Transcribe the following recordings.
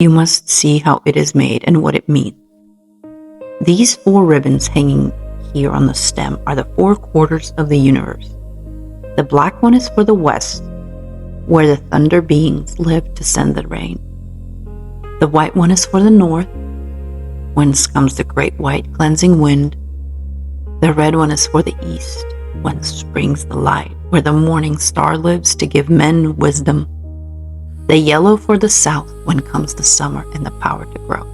You must see how it is made and what it means. These 4 ribbons hanging here on the stem are the 4 quarters of the universe. The black one is for the west, where the thunder beings live to send the rain. The white one is for the north, whence comes the great white cleansing wind. The red one is for the east, whence springs the light, where the morning star lives to give men wisdom. The yellow for the south, when comes the summer and the power to grow.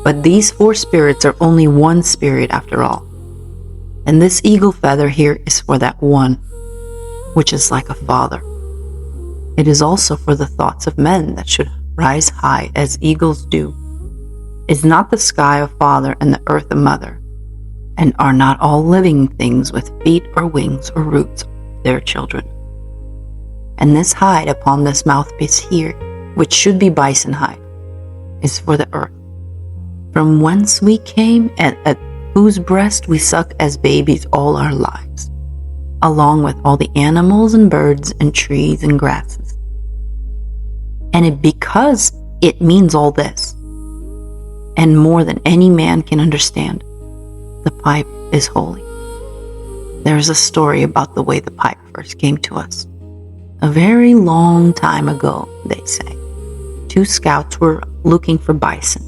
But these 4 spirits are only one spirit after all. And this eagle feather here is for that one, which is like a father. It is also for the thoughts of men that should rise high as eagles do. Is not the sky a father and the earth a mother? And are not all living things with feet or wings or roots their children? And this hide upon this mouthpiece here, which should be bison hide, is for the earth, from whence we came and at whose breast we suck as babies all our lives, along with all the animals and birds and trees and grasses. And because it means all this, and more than any man can understand, the pipe is holy. There is a story about the way the pipe first came to us. A very long time ago, they say, 2 scouts were looking for bison.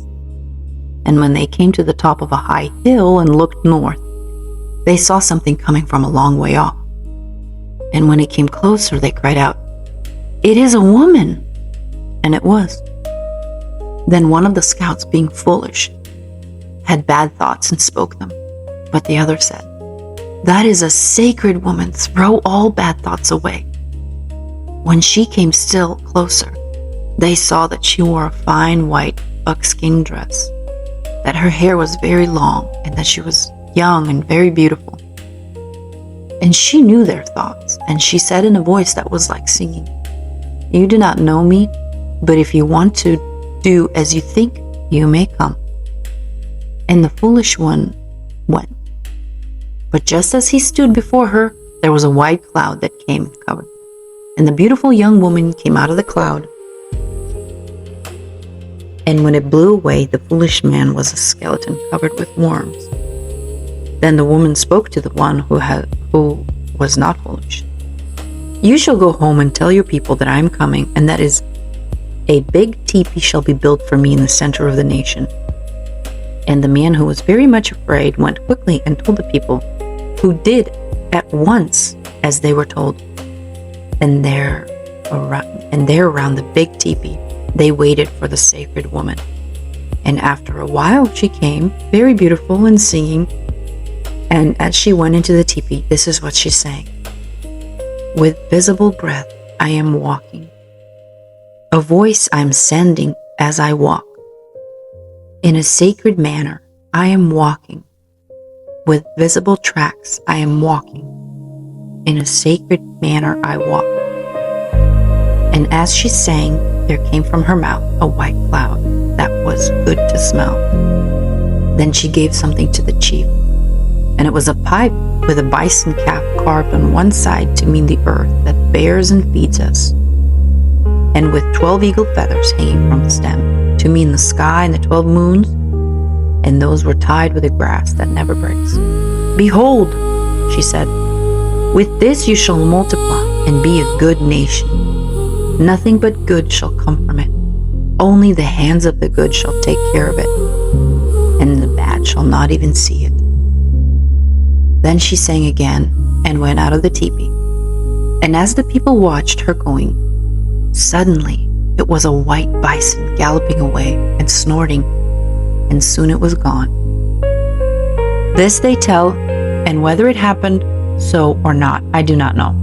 And when they came to the top of a high hill and looked north, they saw something coming from a long way off. And when it came closer, they cried out, "It is a woman!" And it was. Then one of the scouts, being foolish, had bad thoughts and spoke them. But the other said, "That is a sacred woman. Throw all bad thoughts away." When she came still closer, they saw that she wore a fine white buckskin dress, that her hair was very long, and that she was young and very beautiful. And she knew their thoughts, and she said in a voice that was like singing, "You do not know me, but if you want to do as you think, you may come." And the foolish one went. But just as he stood before her, there was a white cloud that came and covered. And the beautiful young woman came out of the cloud. And when it blew away, the foolish man was a skeleton covered with worms. Then the woman spoke to the one who was not foolish. "You shall go home and tell your people that I am coming, and that is, a big teepee shall be built for me in the center of the nation." And the man, who was very much afraid, went quickly and told the people, who did at once as they were told. And there around the big teepee, they waited for the sacred woman. And after a while she came, very beautiful and singing. And as she went into the teepee, this is what she sang. "With visible breath I am walking. A voice I'm sending as I walk. In a sacred manner I am walking. With visible tracks I am walking. In a sacred manner I walk." And as she sang, there came from her mouth a white cloud that was good to smell. Then she gave something to the chief, and it was a pipe with a bison calf carved on one side to mean the earth that bears and feeds us, and with 12 eagle feathers hanging from the stem to mean the sky and the 12 moons, and those were tied with a grass that never breaks. "Behold," she said, "with this you shall multiply and be a good nation. Nothing but good shall come from it. Only the hands of the good shall take care of it, and the bad shall not even see it." Then she sang again and went out of the teepee. And as the people watched her going, suddenly it was a white bison galloping away and snorting, and soon it was gone. This they tell, and whether it happened so or not, I do not know.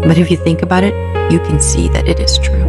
But if you think about it, you can see that it is true.